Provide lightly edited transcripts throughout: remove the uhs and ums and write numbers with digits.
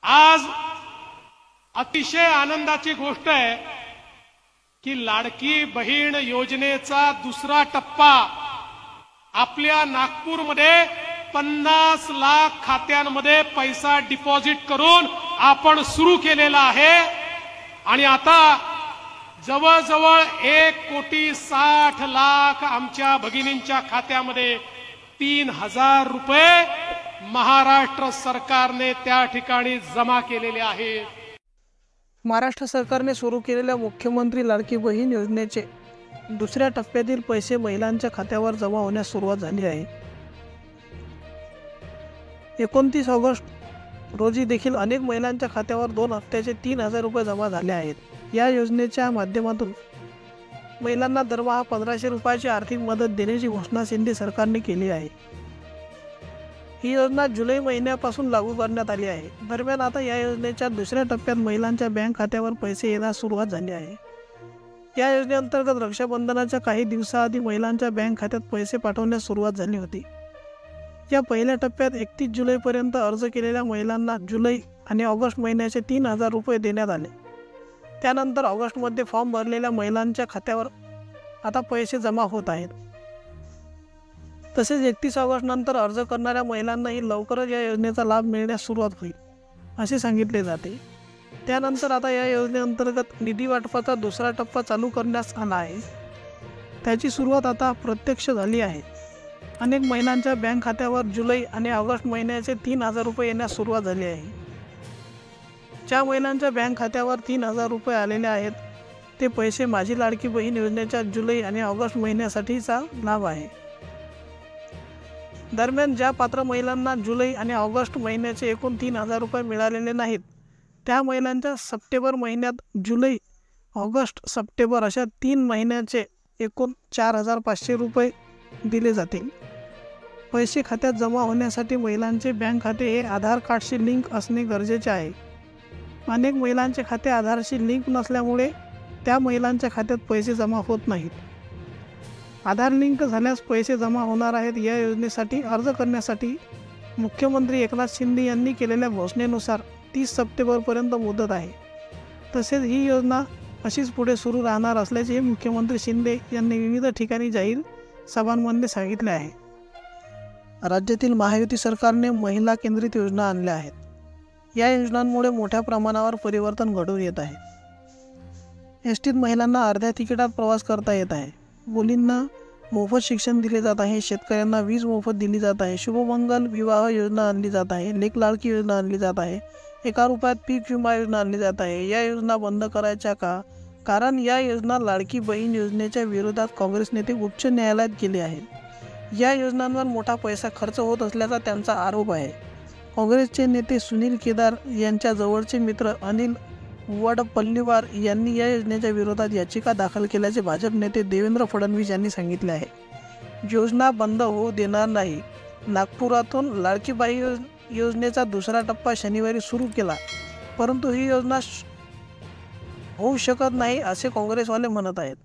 आज अतिशय आनंदाची गोष्ट आहे की लाडकी बहीण योजनेचा दुसरा टप्पा आपल्या नागपूरमध्ये 50 लाख खात्यांमध्ये पैसा डिपॉझिट करून आपण सुरू केलेला आहे आणि आता जवळजवळ 1,60,00,000 आमच्या भगिनींच्या खात्यामध्ये 3,000 रुपये महाराष्ट्र सरकारने त्या ठिकाणी जमा केलेले आहेत। महाराष्ट्र सरकारने सुरू केलेल्या मुख्यमंत्री लाडकी बहीण योजनेचे दुसऱ्या टप्प्यातील पैसे महिलांच्या खात्यावर जमा होण्यास सुरुवात झाली आहे। 29 ऑगस्ट रोजी देखील अनेक महिलांच्या खात्यावर 2 हप्त्याचे 3,000 रुपये जमा झाले आहेत। या योजनेच्या माध्यमातून महिलांना दरमहा 1,500 रुपयाची आर्थिक मदत देण्याची घोषणा शिंदे सरकारने केली आहे। ही योजना जुलै महिन्यापासून लागू करण्यात आली आहे। दरम्यान आता या योजनेच्या दुसऱ्या टप्प्यात महिलांच्या बँक खात्यावर पैसे येण्यास सुरुवात झाली आहे। या योजनेअंतर्गत रक्षाबंधनाच्या काही दिवसाआधी महिलांच्या बँक खात्यात पैसे पाठवण्यास सुरुवात झाली होती। या पहिल्या टप्प्यात 31 जुलैपर्यंत अर्ज केलेल्या महिलांना जुलै आणि ऑगस्ट महिन्याचे 3,000 रुपये देण्यात आले। त्यानंतर ऑगस्टमध्ये फॉर्म भरलेल्या महिलांच्या खात्यावर आता पैसे जमा होत आहेत। तसेच 31 ऑगस्ट नंतर अर्ज करणाऱ्या महिलांनाही लवकरच या योजनेचा लाभ मिळण्यास सुरुवात होईल असे सांगितले जाते। त्यानंतर आता या योजनेअंतर्गत निधी वाटपाचा दुसरा टप्पा चालू करण्यास आला आहे। त्याची सुरुवात आता प्रत्यक्ष झाली आहे। अनेक महिलांच्या बँक खात्यावर जुलै आणि ऑगस्ट महिन्याचे 3,000 रुपये येण्यास सुरुवात झाली आहे। ज्या महिलांच्या बँक खात्यावर 3,000 रुपये आलेले आहेत ते पैसे माझी लाडकी बहीण योजनेच्या जुलै आणि ऑगस्ट महिन्यासाठीचा लाभ आहे। दरम्यान ज्या पात्र महिलांना जुलै आणि ऑगस्ट महिन्याचे एकूण 3,000 रुपये मिळालेले नाहीत त्या महिलांच्या सप्टेंबर महिन्यात जुलै, ऑगस्ट, सप्टेंबर अशा 3 महिन्याचे एकूण 4,500 रुपये दिले जातील। पैसे खात्यात जमा होण्यासाठी महिलांचे बँक खाते हे आधार कार्डशी लिंक असणे गरजेचे आहे। अनेक महिलांचे खाते आधारशी लिंक नसल्यामुळे त्या महिलांच्या खात्यात पैसे जमा होत नाहीत। आधार लिंक झाल्यास पैसे जमा होणार आहेत। या योजनेसाठी अर्ज करण्यासाठी मुख्यमंत्री एकनाथ शिंदे यांनी केलेल्या घोषणेनुसार 30 सप्टेंबरपर्यंत मुदत आहे। तसेच ही योजना अशीच पुढे सुरू राहणार असल्याचे मुख्यमंत्री शिंदे यांनी विविध ठिकाणी जाहीर सभांमध्ये सांगितले आहे। राज्यातील महायुती सरकारने महिला केंद्रित योजना आणल्या आहेत। या योजनांमुळे मोठ्या प्रमाणावर परिवर्तन घडून येत आहे। एसटीत महिलांना अर्ध्या तिकिटात प्रवास करता येत आहे। मुलींना मोफत शिक्षण दिले जात आहे। शेतकऱ्यांना वीज मोफत दिली जात आहे। शुभमंगल विवाह योजना आणली जात आहे। लेक लाडकी योजना आणली जात आहे। 1 रुपयात पीक विमा योजना आणली जात आहे। या योजना बंद करायच्या का? कारण या योजना लाडकी बहीण योजनेच्या विरोधात काँग्रेस नेते उच्च न्यायालयात गेले आहेत। या योजनांवर मोठा पैसा खर्च होत असल्याचा त्यांचा आरोप आहे। काँग्रेसचे नेते सुनील केदार यांच्या जवळचे मित्र अनिल वडपल्लीवार यांनी या योजनेच्या विरोधात याचिका दाखल केल्याचे भाजप नेते देवेंद्र फडणवीस यांनी सांगितले आहे। योजना बंद होऊ देणार नाही। नागपुरातून लाडकी बहीण योजनेचा दुसरा टप्पा शनिवारी सुरू केला, परंतु ही योजना होऊ शकत नाही असे काँग्रेसवाले म्हणत आहेत।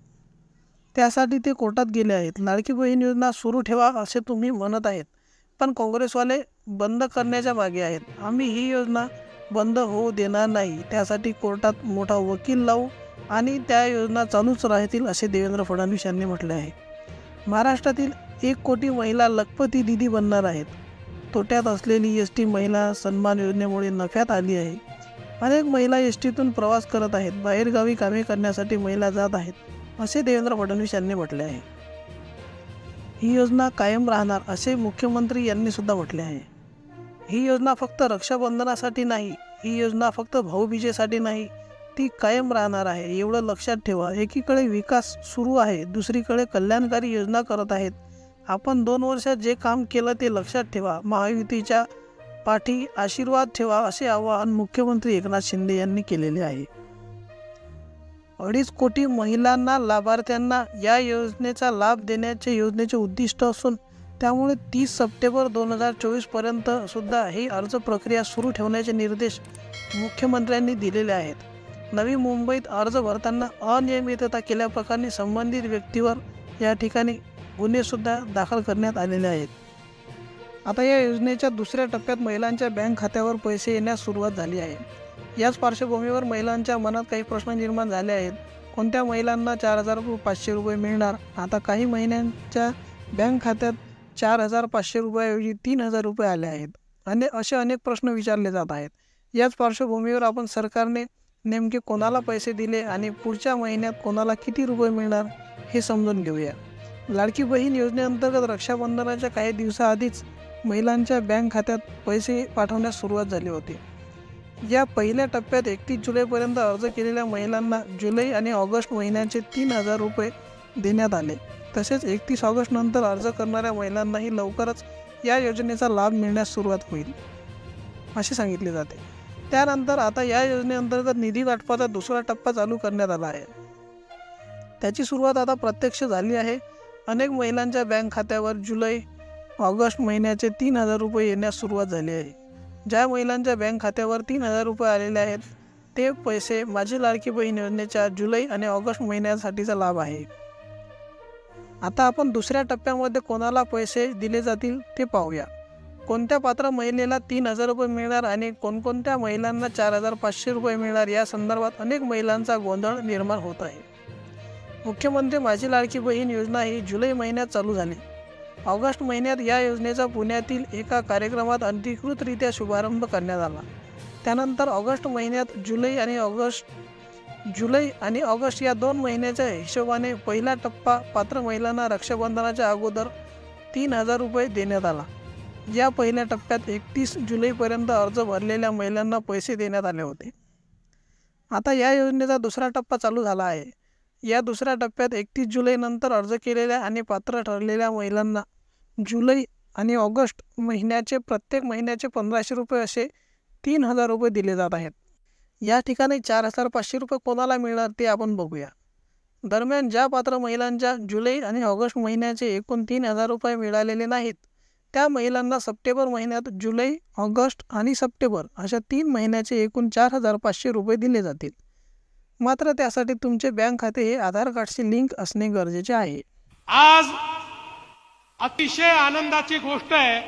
त्यासाठी ते कोर्टात गेले आहेत। लाडकी बहीण योजना सुरू ठेवा असे तुम्ही म्हणत आहेत, पण काँग्रेसवाले बंद करण्याच्या मागे आहेत। आम्ही ही योजना बंद होऊ देणार नाही। त्यासाठी कोर्टात मोठा वकील लावू आणि त्या योजना चालूच राहतील असे देवेंद्र फडणवीस यांनी म्हटले आहे। महाराष्ट्रातील 1 कोटी महिला लखपती दीदी बनणार आहेत। तोट्यात असलेली एसटी महिला सन्मान योजनेमुळे नफ्यात आली आहे। अनेक महिला एसटीतून प्रवास करत आहेत। बाहेरगावी कामे करण्यासाठी महिला जात आहेत असे देवेंद्र फडणवीस यांनी म्हटले आहे। ही योजना कायम राहणार असे मुख्यमंत्री यांनी सुद्धा म्हटले आहे। ही योजना फक्त रक्षाबंधनासाठी नाही, ही योजना फक्त भाऊबीजेसाठी नाही, ती कायम राहणार आहे। एवढं लक्षात ठेवा। एकीकडे विकास सुरू आहे, दुसरीकडे कल्याणकारी योजना करत आहेत। आपण 2 वर्षात जे काम केलं ते लक्षात ठेवा। महायुतीच्या पाठी आशीर्वाद ठेवा असे आवाहन मुख्यमंत्री एकनाथ शिंदे यांनी केलेले आहे। 2.5 कोटी महिलांना लाभार्थ्यांना या योजनेचा लाभ देण्याचे योजनेचे उद्दिष्ट असून त्यामुळे 30 सप्टेंबर 2024 पर्यंत सुद्धा ही अर्ज प्रक्रिया सुरू ठेवण्याचे निर्देश मुख्यमंत्र्यांनी दिलेले आहेत। नवी मुंबईत अर्ज भरताना अनियमितता केल्याप्रकरणी संबंधित व्यक्तीवर या ठिकाणी गुन्हे सुद्धा दाखल करण्यात आलेले आहेत। आता या योजनेच्या दुसऱ्या टप्प्यात महिलांच्या बँक खात्यावर पैसे येण्यास सुरुवात झाली आहे. याच पार्श्वभूमीवर महिलांच्या मनात काही प्रश्न निर्माण झाले आहेत. कोणत्या महिलांना 4,500 रुपये मिळणार? आता काही महिन्यांच्या बँक खात्यात 4,500 रुपयाऐवजी 3,000 रुपये आले आहेत. असे अनेक प्रश्न विचारले जात आहेत. याच पार्श्वभूमीवर आपण सरकारने नेमके कोणाला पैसे दिले आणि पुढच्या महिन्यात कोणाला किती रुपये मिळणार हे समजून घेऊया. लाडकी बहीण योजनेअंतर्गत रक्षाबंधनाच्या काही दिवसाआधीच महिलांच्या बँक खात्यात पैसे पाठवण्यास सुरुवात झाली होती. या पहिल्या टप्प्यात 31 जुलैपर्यंत अर्ज केलेल्या महिलांना जुलै आणि ऑगस्ट महिन्याचे 3,000 रुपये देण्यात आले. तसेच 31 ऑगस्ट नंतर अर्ज करणाऱ्या महिलांनाही लवकरच या योजनेचा लाभ मिळण्यास सुरुवात होईल असे सांगितले जाते. त्यानंतर आता या योजनेअंतर्गत निधी वाटपाचा दुसरा टप्पा चालू करण्यात आला आहे. त्याची सुरुवात आता प्रत्यक्ष झाली आहे. अनेक महिलांच्या बँक खात्यावर जुलै ऑगस्ट महिन्याचे 3,000 रुपये येण्यास सुरुवात झाली आहे. ज्या महिलांच्या बँक खात्यावर 3,000 रुपये आलेले आहेत ते पैसे माझी लाडकी बहीण योजनेच्या जुलै आणि ऑगस्ट महिन्यासाठीचा लाभ आहे. आता आपण दुसऱ्या टप्प्यामध्ये कोणाला पैसे दिले जातील ते पाहूया. कोणत्या पात्र महिलेला 3,000 रुपये मिळणार आणि कोणकोणत्या महिलांना 4,500 रुपये मिळणार या संदर्भात अनेक महिलांचा गोंधळ निर्माण होत आहे. मुख्यमंत्री माझी लाडकी बहीण योजना ही जुलै महिन्यात चालू झाली. ऑगस्ट महिन्यात या योजनेचा पुण्यातील एका कार्यक्रमात अधिकृतरित्या शुभारंभ करण्यात आला. त्यानंतर ऑगस्ट महिन्यात जुलै आणि ऑगस्ट या 2 महिन्याच्या हिशोबाने पहिला टप्पा पात्र महिलांना रक्षाबंधनाच्या अगोदर 3,000 रुपये देण्यात आला. या पहिल्या टप्प्यात 31 जुलैपर्यंत अर्ज भरलेल्या महिलांना पैसे देण्यात आले होते. आता या योजनेचा दुसरा टप्पा चालू झाला आहे. या दुसऱ्या टप्प्यात 31 जुलैनंतर अर्ज केलेल्या आणि पात्र ठरलेल्या महिलांना जुलै आणि ऑगस्ट महिन्याचे प्रत्येक महिन्याचे 1,500 रुपये असे 3,000 रुपये दिले जात आहेत. या ठिकाणी 4,500 रुपये कोणाला मिळणार ते आपण बघूया. दरम्यान ज्या पात्र महिलांच्या जुलै आणि ऑगस्ट महिन्याचे एकूण 3,000 रुपये मिळालेले नाहीत त्या महिलांना सप्टेंबर महिन्यात जुलै, ऑगस्ट आणि सप्टेंबर अशा 3 महिन्याचे एकूण 4,500 रुपये दिले जातील. मात्र त्यासाठी तुमचे बँक खाते हे आधार कार्डशी लिंक असणे गरजेचे आहे. आज अतिशय आनंदाची गोष्ट आहे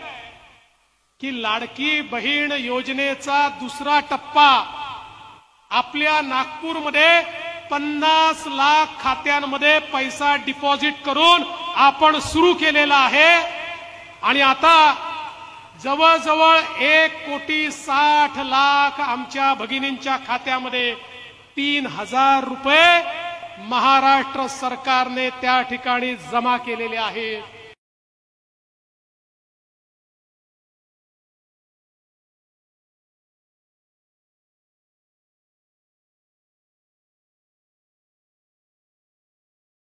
की लाडकी बहीण योजनेचा दुसरा टप्पा आपल्या नागपूरमध्ये 50 लाख खात्यांमध्ये पैसा डिपॉझिट करून आपण सुरू केलेला आहे. आणि आता जवळजवळ 1,60,00,000 आमच्या भगिनींच्या खात्यामध्ये 3,000 रुपये महाराष्ट्र सरकारने त्या ठिकाणी जमा केलेले आहेत.